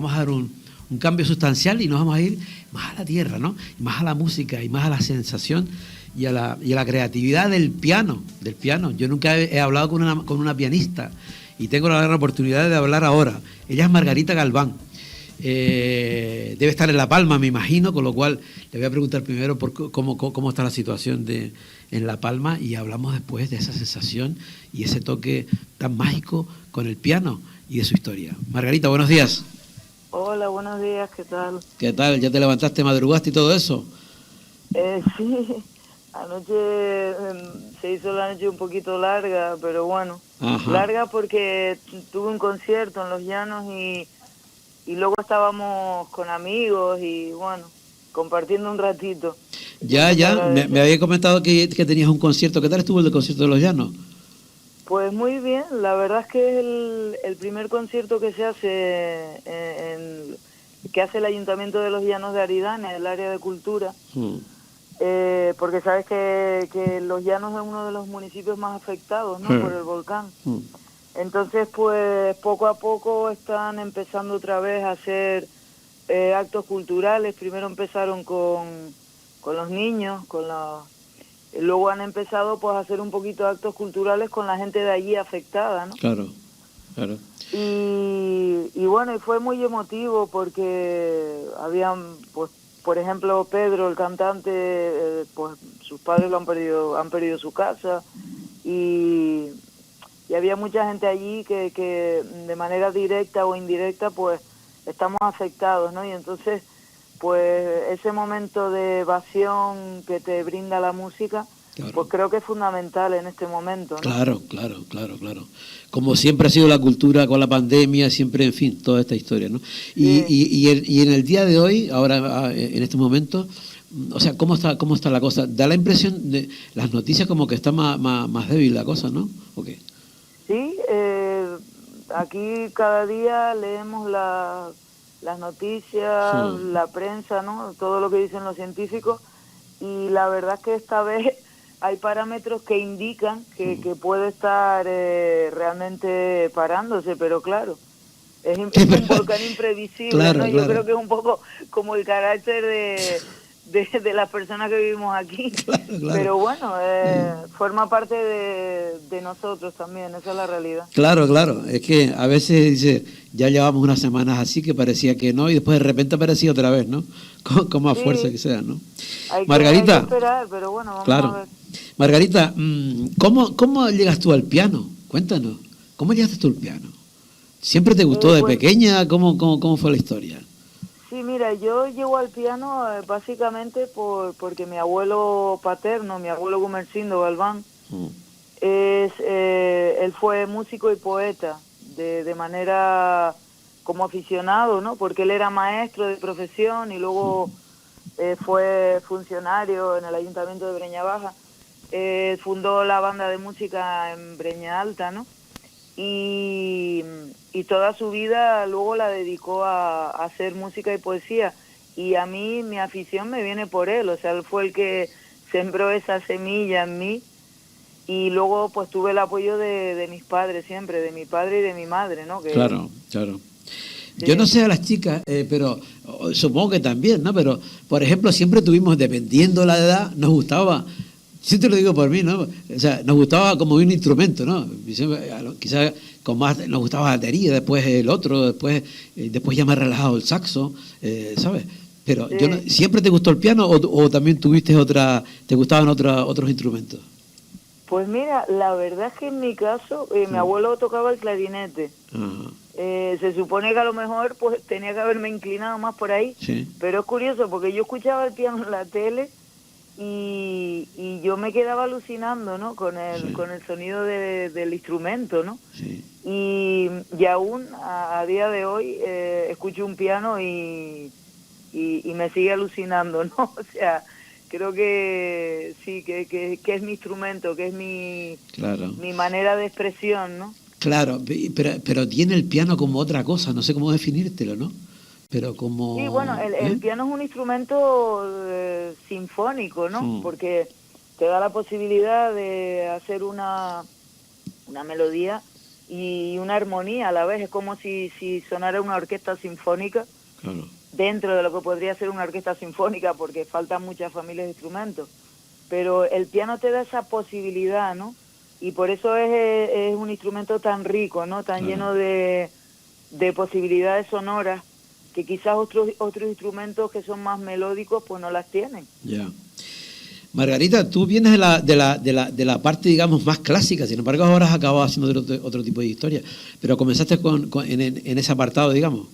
vamos a dar un cambio sustancial y nos vamos a ir más a la tierra, ¿no? Más a la música y más a la sensación y a la creatividad del piano. Yo nunca he hablado con una pianista y tengo la gran oportunidad de hablar ahora. Ella es Margarita Galván. Debe estar en La Palma, me imagino, con lo cual le voy a preguntar primero por cómo está la situación en La Palma y hablamos después de esa sensación y ese toque tan mágico con el piano y de su historia. Margarita, buenos días. Hola, buenos días, ¿qué tal? ¿Qué tal? ¿Ya te levantaste, madrugaste y todo eso? Sí, anoche se hizo la noche un poquito larga, pero bueno, Ajá. larga porque tuve un concierto en Los Llanos y luego estábamos con amigos y bueno, compartiendo un ratito. Ya, me había comentado que tenías un concierto. ¿Qué tal estuvo el concierto de Los Llanos? Pues muy bien, la verdad es que es el primer concierto que se hace que hace el Ayuntamiento de Los Llanos de Aridane, el área de cultura, porque sabes que Los Llanos es uno de los municipios más afectados, ¿no? Por el volcán. Entonces, pues poco a poco están empezando otra vez a hacer actos culturales. Primero empezaron con los niños, luego han empezado pues a hacer un poquito de actos culturales con la gente de allí afectada, ¿no? Claro. Y bueno, y fue muy emotivo porque habían, pues, por ejemplo, Pedro, el cantante, pues sus padres han perdido su casa y había mucha gente allí que de manera directa o indirecta, pues, estamos afectados, ¿no? Y entonces, pues, ese momento de evasión que te brinda la música, claro, pues creo que es fundamental en este momento, ¿no? Claro. Como siempre ha sido la cultura con la pandemia, siempre, en fin, toda esta historia, ¿no? Sí. Y en el día de hoy, ahora, en este momento, o sea, ¿cómo está la cosa? Da la impresión de las noticias como que está más débil la cosa, ¿no? ¿O qué? Sí, aquí cada día leemos las noticias, Sí. la prensa, ¿no? Todo lo que dicen los científicos, y la verdad es que esta vez hay parámetros que indican que puede estar realmente parándose, pero claro, es un volcán imprevisible, Claro, ¿no? claro. Yo creo que es un poco como el carácter de las personas que vivimos aquí. Claro. Pero bueno, forma parte de nosotros también, esa es la realidad. Claro, es que a veces dice, ya llevamos unas semanas así que parecía que no y después de repente aparecía otra vez, ¿no? Con más fuerza que sea, ¿no? Margarita, hay que esperar, pero bueno, vamos claro. a ver. Margarita, ¿cómo llegas tú al piano? Cuéntanos, ¿cómo llegaste tú al piano? ¿Siempre te gustó de Pues pequeña? ¿Cómo fue la historia? sí, mira, yo llego al piano básicamente porque mi abuelo paterno, mi abuelo Gumersindo Galván, él fue músico y poeta de manera como aficionado, ¿no? Porque él era maestro de profesión y luego fue funcionario en el Ayuntamiento de Breña Baja. Fundó la banda de música en Breña Alta, ¿no? Y toda su vida luego la dedicó a hacer música y poesía. Y a mí mi afición me viene por él, o sea, él fue el que sembró esa semilla en mí. Y luego pues tuve el apoyo de mis padres siempre, de mi padre y de mi madre, ¿no? Claro. Sí. Yo no sé a las chicas, pero supongo que también, ¿no? Pero, por ejemplo, siempre tuvimos, dependiendo la edad, nos gustaba, sí te lo digo por mí, ¿no? O sea, nos gustaba como un instrumento, ¿no? Quizás con más, nos gustaba la batería, después el otro, después ya más relajado el saxo, ¿sabes? Pero Sí. ¿siempre te gustó el piano o también te gustaban otros instrumentos? Pues mira, la verdad es que en mi caso, mi abuelo tocaba el clarinete. Ajá. Se supone que a lo mejor pues tenía que haberme inclinado más por ahí, Sí. pero es curioso porque yo escuchaba el piano en la tele y yo me quedaba alucinando, ¿no? Con el sonido del instrumento, ¿no? Sí. Y aún a día de hoy escucho un piano y me sigue alucinando, ¿no? O sea, creo que sí, que es mi instrumento, que es mi manera de expresión, ¿no? Claro, pero tiene el piano como otra cosa, no sé cómo definírtelo, ¿no? Pero como... Sí, bueno, el piano es un instrumento sinfónico, ¿no? Sí. Porque te da la posibilidad de hacer una melodía y una armonía a la vez. Es como si sonara una orquesta sinfónica, Claro. dentro de lo que podría ser una orquesta sinfónica, porque faltan muchas familias de instrumentos. Pero el piano te da esa posibilidad, ¿no? Y por eso es un instrumento tan rico, ¿no? Tan Claro. lleno de posibilidades sonoras, que quizás otros instrumentos que son más melódicos pues no las tienen. Ya. Margarita, tú vienes de la parte, digamos, más clásica, sin embargo ahora has acabado haciendo otro tipo de historia, pero comenzaste en ese apartado, digamos.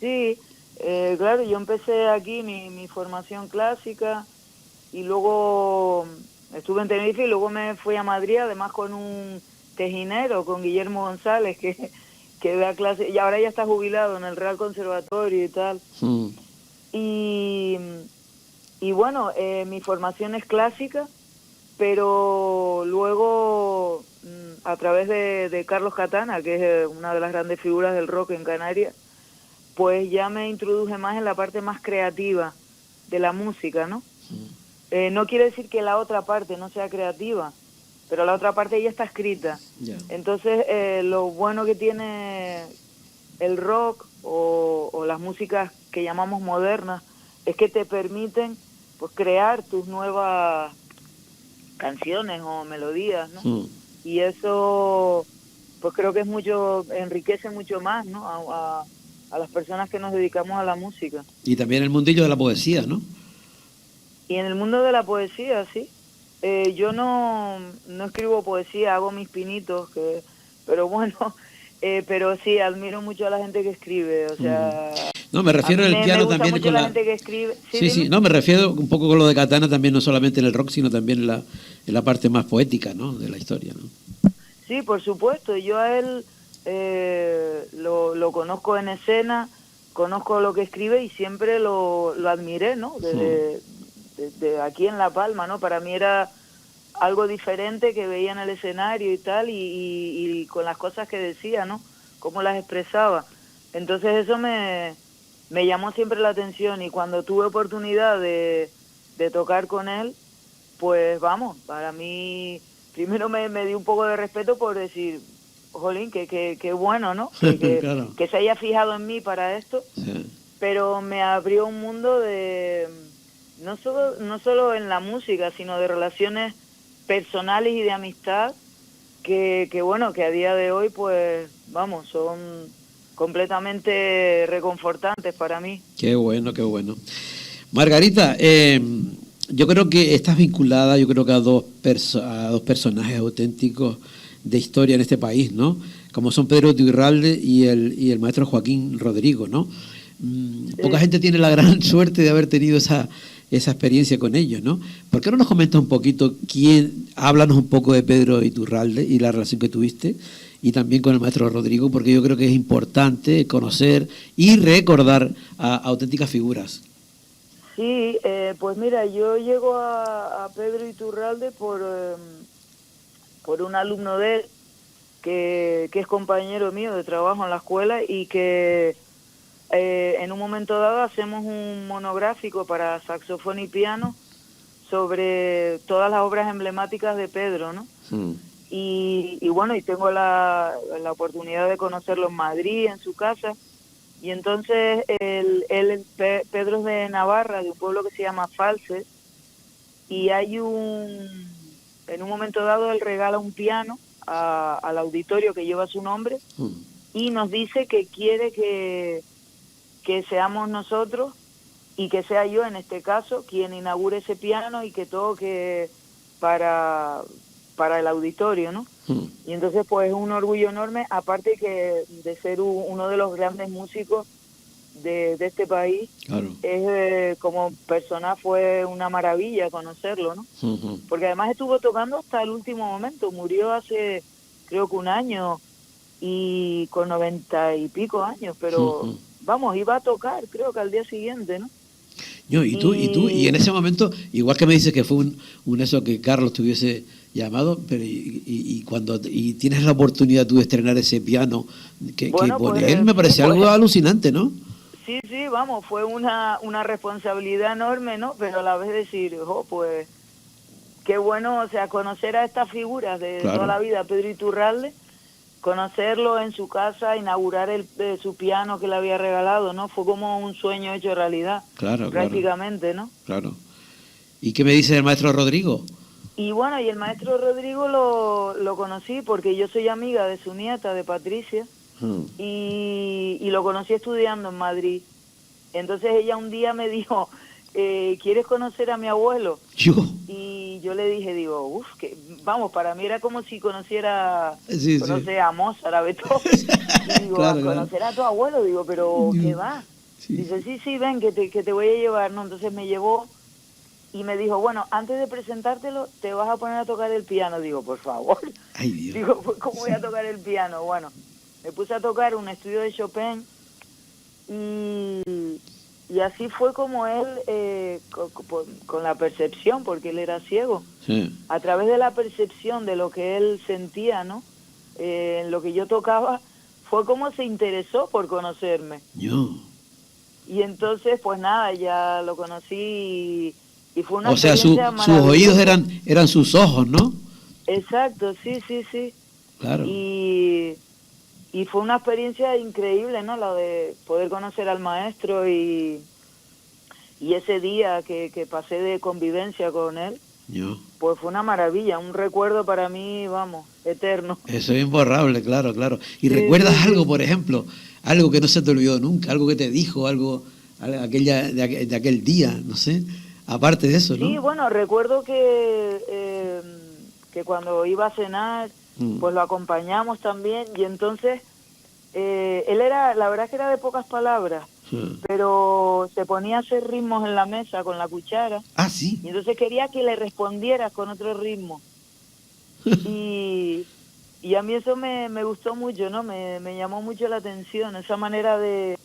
Sí, claro, yo empecé aquí mi formación clásica y luego estuve en Tenerife y luego me fui a Madrid, además con un tejinero, con Guillermo González, que da clase, y ahora ya está jubilado en el Real Conservatorio y tal. Y bueno, mi formación es clásica, pero luego a través de Carlos Catana, que es una de las grandes figuras del rock en Canarias, pues ya me introduje más en la parte más creativa de la música, ¿no? No quiere decir que la otra parte no sea creativa, pero la otra parte ya está escrita. Yeah. Entonces, lo bueno que tiene el rock o las músicas que llamamos modernas es que te permiten pues crear tus nuevas canciones o melodías, ¿no? Y eso pues creo que enriquece mucho más, ¿no? A las personas que nos dedicamos a la música. Y también el mundillo de la poesía, ¿no? Y en el mundo de la poesía, sí. Yo no escribo poesía, hago mis pinitos, pero bueno, pero sí, admiro mucho a la gente que escribe, o sea... No, me refiero al piano me también mucho con la gente que escribe. Sí, no, me refiero un poco con lo de Catana también, no solamente en el rock, sino también en la parte más poética, ¿no? De la historia, ¿no? Sí, por supuesto, yo a él lo conozco en escena, conozco lo que escribe y siempre lo admiré, ¿no? Desde aquí en La Palma, ¿no? Para mí era algo diferente que veía en el escenario y tal, y con las cosas que decía, ¿no? Cómo las expresaba. Entonces eso me llamó siempre la atención, y cuando tuve oportunidad de tocar con él, pues vamos, para mí primero me dio un poco de respeto por decir, jolín, que bueno, ¿no? Claro. Que se haya fijado en mí para esto, Sí. Pero me abrió un mundo de no solo en la música, sino de relaciones personales y de amistad que bueno, que a día de hoy pues vamos, son completamente reconfortantes para mí. Qué bueno, qué bueno. Margarita, yo creo que estás vinculada, yo creo que a dos personajes auténticos de historia en este país, ¿no? Como son Pedro Iturralde y el maestro Joaquín Rodrigo, ¿no? Poca gente tiene la gran suerte de haber tenido esa experiencia con ellos, ¿no? ¿Por qué no nos comentas un poquito háblanos un poco de Pedro Iturralde y la relación que tuviste, y también con el maestro Rodrigo, porque yo creo que es importante conocer y recordar a auténticas figuras. Sí, pues mira, yo llego a Pedro Iturralde por un alumno de él que es compañero mío de trabajo en la escuela, y que en un momento dado hacemos un monográfico para saxofón y piano sobre todas las obras emblemáticas de Pedro, ¿no? Y bueno, y tengo la oportunidad de conocerlo en Madrid, en su casa, y entonces Pedro es de Navarra, de un pueblo que se llama Falses, y en un momento dado él regala un piano al auditorio que lleva su nombre, y nos dice que quiere que seamos nosotros, y que sea yo en este caso quien inaugure ese piano y que toque para el auditorio, ¿no? Y entonces pues es un orgullo enorme, aparte que de ser uno de los grandes músicos de este país. Claro. Como persona fue una maravilla conocerlo, ¿no? Porque además estuvo tocando hasta el último momento, murió hace creo que un año, y con 90 y pico años, pero vamos, iba a tocar creo que al día siguiente, ¿no? Y en ese momento, igual que me dices que fue un eso que Carlos te hubiese llamado, pero cuando tienes la oportunidad tú de estrenar ese piano que pone él, me parece algo alucinante, ¿no? Sí, vamos, fue una responsabilidad enorme, ¿no? Pero a la vez decir, pues qué bueno, o sea, conocer a estas figuras de toda la vida, Pedro Iturralde, conocerlo en su casa, inaugurar su piano que le había regalado, ¿no? Fue como un sueño hecho realidad, Claro, prácticamente, ¿no? claro. ¿Y qué me dice el maestro Rodrigo? Y bueno, y el maestro Rodrigo lo conocí porque yo soy amiga de su nieta, de Patricia, y lo conocí estudiando en Madrid. Entonces ella un día me dijo, ¿quieres conocer a mi abuelo? Yo. Y yo le dije, digo, que vamos, para mí era como si conociera, Sí, no sí. sé, a Mozart, a Beethoven. Y digo, Claro, a claro. conocer a tu abuelo, digo, pero ¿qué va? Sí. Dice, sí, ven, que te voy a llevar, ¿no? Entonces me llevó y me dijo, bueno, antes de presentártelo, te vas a poner a tocar el piano. Digo, por favor. Ay, Dios. Digo, pues, ¿cómo voy a tocar el piano? Bueno, me puse a tocar un estudio de Chopin y así fue como él, con la percepción, porque él era ciego, Sí. a través de la percepción de lo que él sentía, ¿no? En lo que yo tocaba, fue como se interesó por conocerme. Yo. Y entonces, pues nada, ya lo conocí y fue una O sea, experiencia sus oídos maravillosa. eran sus ojos, ¿no? Exacto, sí. Claro. Y fue una experiencia increíble, ¿no? La de poder conocer al maestro y ese día que pasé de convivencia con él, Yo. pues fue una maravilla, un recuerdo para mí, vamos, eterno. Eso es imborrable, claro, claro. ¿Y Sí, recuerdas sí, algo, sí. por ejemplo? Algo que no se te olvidó nunca, algo que te dijo, de aquel día, no sé. Aparte de eso, Sí, ¿no? bueno, recuerdo que cuando iba a cenar, pues lo acompañamos también y entonces él era, la verdad es que era de pocas palabras, pero se ponía a hacer ritmos en la mesa con la cuchara Ah, sí. y entonces quería que le respondieras con otro ritmo. Y a mí eso me gustó mucho, ¿no? Me llamó mucho la atención, esa manera de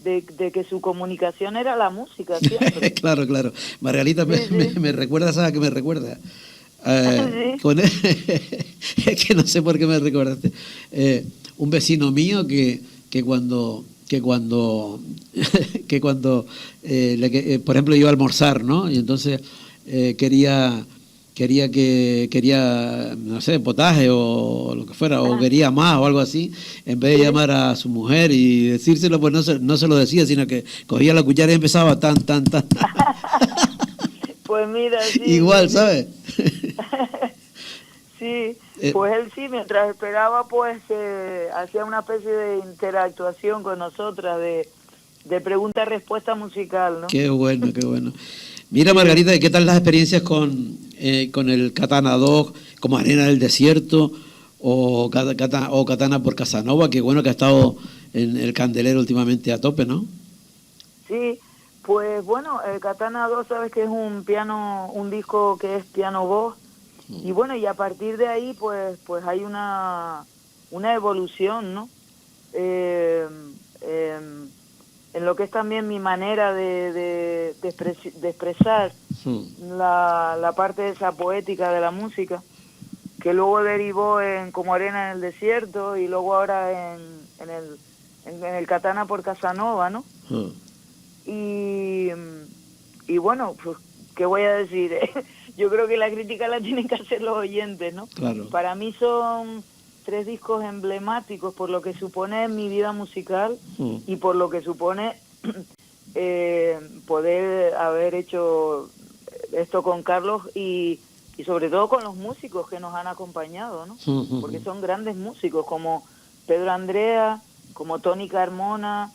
que su comunicación era la música siempre. Claro, claro. Margarita Sí. me recuerda, ¿sabes a qué me recuerda? Sí. Con él, es que no sé por qué me recordaste. Un vecino mío que cuando por ejemplo, iba a almorzar, ¿no? Y entonces quería no sé, potaje o lo que fuera, o quería más o algo así, en vez de llamar a su mujer y decírselo, pues no se lo decía, sino que cogía la cuchara y empezaba tan. Pues mira, Igual, sí. ¿sabes? Sí, pues él sí, mientras esperaba, pues hacía una especie de interactuación con nosotras, de pregunta-respuesta musical, ¿no? Qué bueno, qué bueno. Mira, Sí. Margarita, ¿y qué tal las experiencias con el Katana Dog, como Arena del Desierto, o Katana por Casanova, que bueno que ha estado en el candelero últimamente a tope, ¿no? Sí, pues bueno, Katana 2, sabes que es un disco que es piano-voz, y bueno, y a partir de ahí, pues hay una evolución, ¿no? Eh, en lo que es también mi manera de expresar la parte esa poética de la música, que luego derivó en Como Arena en el Desierto y luego ahora en el Katana por Casanova, ¿no? Y bueno, pues, ¿qué voy a decir? Yo creo que la crítica la tienen que hacer los oyentes, ¿no? Claro. Para mí son 3 discos emblemáticos por lo que supone en mi vida musical y por lo que supone poder haber hecho esto con Carlos y sobre todo con los músicos que nos han acompañado, ¿no? Porque son grandes músicos como Pedro Andrea, como Tony Carmona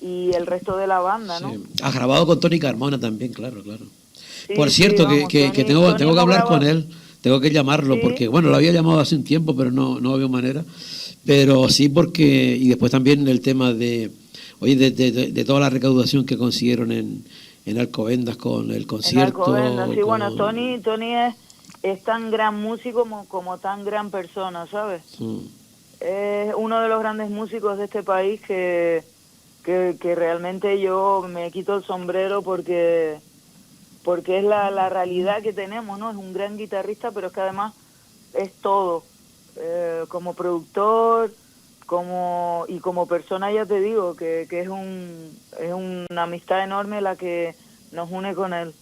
y el resto de la banda, ¿no? Sí. Has grabado con Tony Carmona también, claro. Sí, Por sí, cierto, vamos, que Tony tengo que hemos hablar grabado. con él, tengo que llamarlo, ¿Sí? porque, bueno, lo había llamado hace un tiempo, pero no había manera. Pero sí, porque, y después también el tema de toda la recaudación que consiguieron en Alcobendas con el concierto. En Alcobendas, sí, bueno, Tony es tan gran músico como tan gran persona, ¿sabes? Es uno de los grandes músicos de este país que realmente yo me quito el sombrero porque es la realidad que tenemos, ¿no? Es un gran guitarrista, pero es que además es todo. Como productor, como persona, ya te digo, que es una amistad enorme la que nos une con él.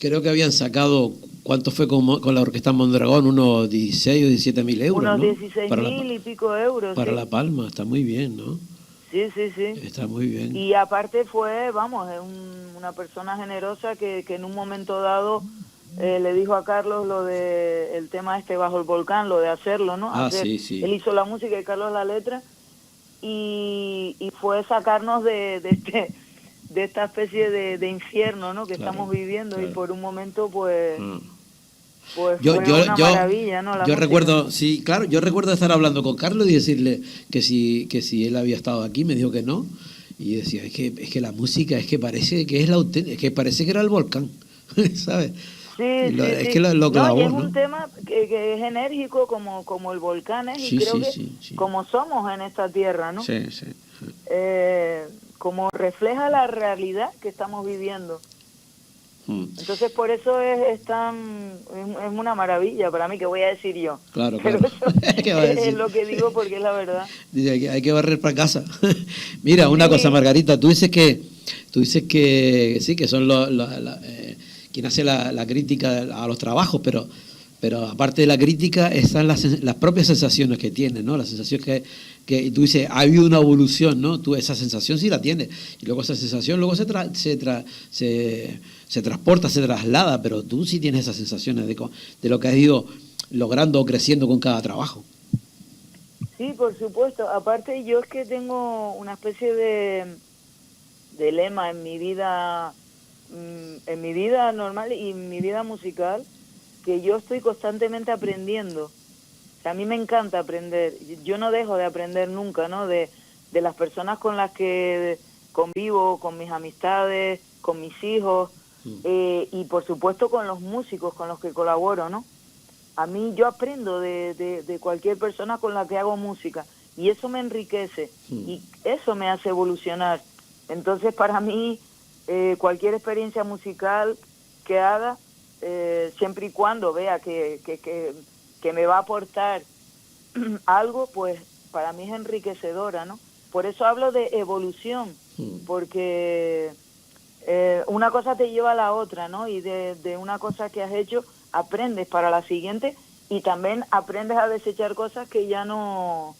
Creo que habían sacado ¿Cuánto fue con la Orquesta Mondragón? Unos 16 o 17 mil euros, Unos ¿no? 16.000 y pico euros. Para sí. La Palma, está muy bien, ¿no? Sí, sí, sí. Está muy bien. Y aparte fue, vamos, una persona generosa que en un momento dado le dijo a Carlos lo de el tema este bajo el volcán, lo de hacerlo, ¿no? Sí, sí. Él hizo la música y Carlos la letra y fue sacarnos de esta especie de infierno, ¿no? Que estamos viviendo, claro. Y por un momento pues fue una maravilla, ¿no? Yo recuerdo, sí, claro, yo recuerdo estar hablando con Carlos y decirle que si él había estado aquí, me dijo que no, y decía, es que la música es que parece que es la auténtica, es que parece que era el volcán, ¿sabes? Sí, es sí. que lo clavó, y es un tema que es enérgico como el volcán es, y creo que como somos en esta tierra, ¿no? Sí, sí. Como refleja la realidad que estamos viviendo. Entonces por eso es una maravilla para mí, que voy a decir yo. Claro, pero claro. Eso es lo que digo porque es la verdad. Dice, hay que barrer para casa. Mira, una cosa, Margarita, tú dices que sí, que son quien hace la crítica a los trabajos, pero aparte de la crítica están las propias sensaciones que tienes, ¿no? La sensación que tú dices, ha habido una evolución, ¿no? Tú esa sensación sí la tienes, y luego esa sensación luego se transporta, se traslada, pero tú sí tienes esas sensaciones de lo que has ido logrando o creciendo con cada trabajo. Sí, por supuesto. Aparte yo es que tengo una especie de lema en mi vida normal y en mi vida musical, que yo estoy constantemente aprendiendo. O sea, a mí me encanta aprender. Yo no dejo de aprender nunca, ¿no? De las personas con las que convivo, con mis amistades, con mis hijos, y por supuesto con los músicos con los que colaboro, ¿no? A mí yo aprendo de cualquier persona con la que hago música, y eso me enriquece, y eso me hace evolucionar. Entonces, para mí, cualquier experiencia musical que haga, siempre y cuando vea que me va a aportar algo, pues para mí es enriquecedora, ¿no? Por eso hablo de evolución, porque una cosa te lleva a la otra, ¿no? Y de una cosa que has hecho aprendes para la siguiente, y también aprendes a desechar cosas que ya no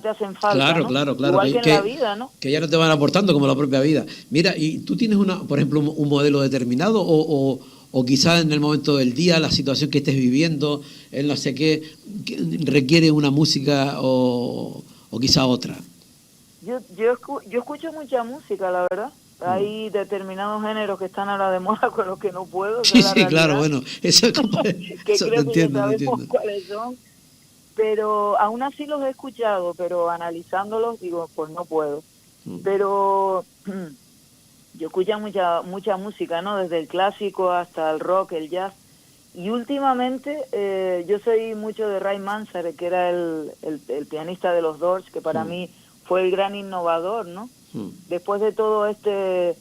te hacen falta, claro, ¿no? Claro. Igual que en la vida, ¿no? Que ya no te van aportando como la propia vida. Mira, ¿y tú tienes por ejemplo, un modelo determinado o quizás en el momento del día, la situación que estés viviendo, el no sé qué, requiere una música o quizá otra? Yo escucho mucha música, la verdad. Hay determinados géneros que están ahora de moda con los que no puedo. Sí, claro, bueno, eso es que eso creo lo que entiendo, ya sabemos cuáles son. Pero aún así los he escuchado, pero analizándolos digo, pues no puedo. Pero yo escucho mucha música, ¿no? Desde el clásico hasta el rock, el jazz. Y últimamente yo soy mucho de Ray Manzarek, que era el pianista de los Doors, que para mí fue el gran innovador, ¿no? Después de todo de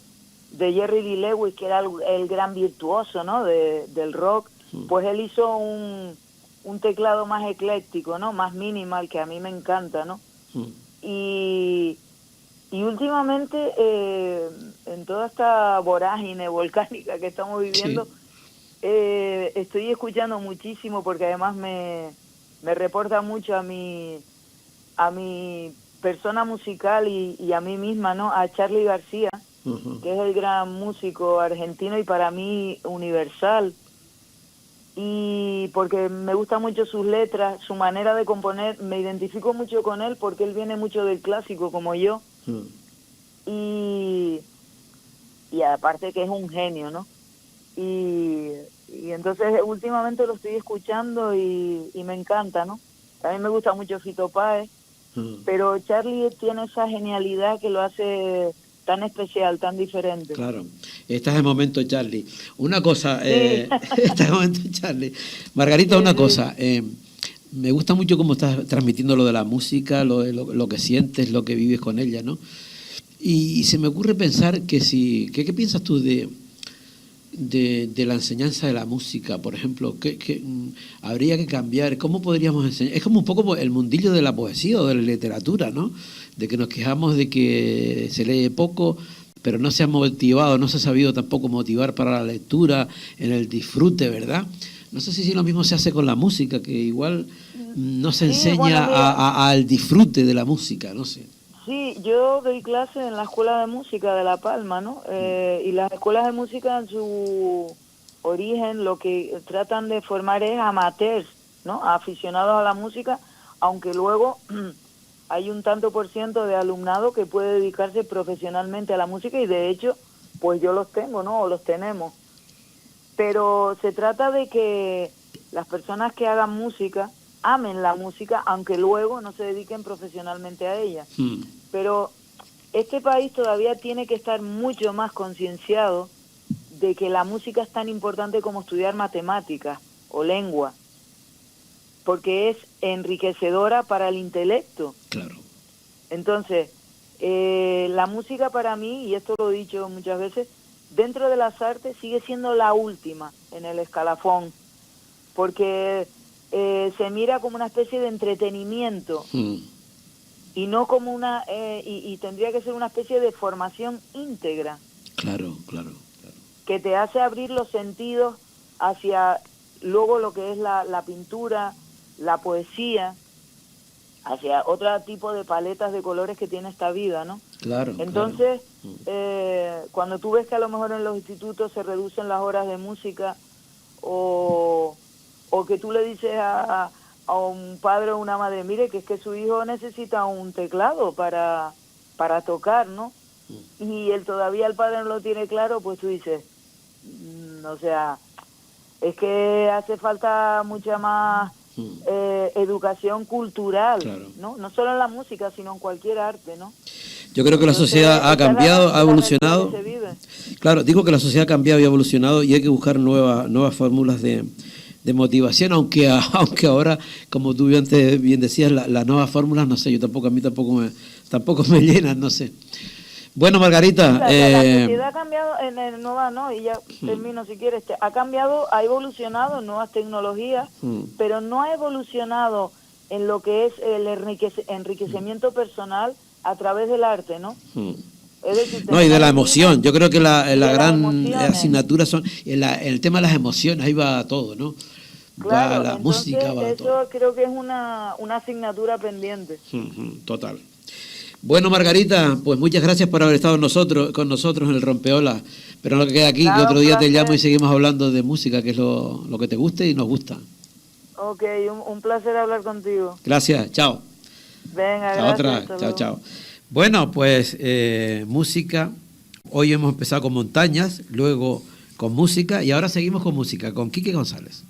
Jerry Lee Lewis, que era el gran virtuoso, ¿no? Del rock, pues él hizo un teclado más ecléctico, ¿no? Más minimal, que a mí me encanta, ¿no? Y últimamente, en toda esta vorágine volcánica que estamos viviendo, estoy escuchando muchísimo, porque además me reporta mucho a mi persona musical y a mí misma, ¿no? A Charly García, que es el gran músico argentino y para mí universal. Y porque me gustan mucho sus letras, su manera de componer, me identifico mucho con él porque él viene mucho del clásico como yo. Y aparte que es un genio, ¿no? Y entonces últimamente lo estoy escuchando y me encanta, ¿no? También me gusta mucho Fito Páez, pero Charly tiene esa genialidad que lo hace tan especial, tan diferente. Claro, estás en momento, Charly. Una cosa, estás en momento, Charly. Margarita, una cosa, me gusta mucho cómo estás transmitiendo lo de la música, lo que sientes, lo que vives con ella, ¿no? Y se me ocurre pensar que ¿qué piensas tú de la enseñanza de la música, por ejemplo? ¿Qué habría que cambiar? ¿Cómo podríamos enseñar? Es como un poco el mundillo de la poesía o de la literatura, ¿no? De que nos quejamos de que se lee poco, pero no se ha motivado, no se ha sabido tampoco motivar para la lectura, en el disfrute, ¿verdad? No sé si lo mismo se hace con la música, que igual no se Sí, enseña bueno, mira, al disfrute de la música, no sé. sí, yo doy clases en la Escuela de Música de La Palma, ¿no? Y las escuelas de música en su origen lo que tratan de formar es amateurs, ¿no? Aficionados a la música, aunque luego hay un tanto por ciento de alumnado que puede dedicarse profesionalmente a la música y de hecho, pues yo los tengo, ¿no? O los tenemos. Pero se trata de que las personas que hagan música amen la música, aunque luego no se dediquen profesionalmente a ella. Mm, Pero este país todavía tiene que estar mucho más concienciado de que la música es tan importante como estudiar matemáticas o lengua, porque es enriquecedora para el intelecto. claro. Entonces, la música para mí, y esto lo he dicho muchas veces, dentro de las artes sigue siendo la última en el escalafón, porque se mira como una especie de entretenimiento Mm, y no como y tendría que ser una especie de formación íntegra claro, claro, claro. que te hace abrir los sentidos hacia luego lo que es la pintura, la poesía, hacia otro tipo de paletas de colores que tiene esta vida, ¿no? Claro, Entonces, claro. cuando tú ves que a lo mejor en los institutos se reducen las horas de música o, o que tú le dices a un padre o una madre, mire, que es que su hijo necesita un teclado para tocar, ¿no? Y él todavía el padre no lo tiene claro, pues tú dices, o sea, es que hace falta mucha más educación cultural, Claro. ¿no? No solo en la música, sino en cualquier arte, ¿no? Yo creo que la Entonces, sociedad ha esta es cambiado, ha la realidad evolucionado. que se vive. Claro, digo que la sociedad ha cambiado y ha evolucionado y hay que buscar nuevas fórmulas de motivación, aunque ahora, como tú antes bien decías, las nuevas fórmulas, no sé, a mí tampoco me llenan, no sé. Bueno, Margarita, La sociedad ha cambiado en el nueva, ¿no? Y ya termino si quieres. Ha cambiado, ha evolucionado en nuevas tecnologías, pero no ha evolucionado en lo que es el enriquecimiento personal a través del arte, ¿no? Es decir, no, y de la tenemos emoción. niños Yo creo que la de las gran emociones. asignatura son el tema de las emociones, ahí va todo, ¿no? Va Claro, la entonces música, va todo. eso creo que es una asignatura pendiente. Total. Bueno, Margarita, pues muchas gracias por haber estado con nosotros en el Rompeola. Pero no queda aquí, que Nada, otro un día te llamo y placer. seguimos hablando de música, que es lo que te guste y nos gusta. Ok, un placer hablar contigo. Gracias, chao. Venga, La gracias, otra, hasta chao, luego. chao. Bueno, pues música. Hoy hemos empezado con montañas, luego con música y ahora seguimos con música, con Quique González.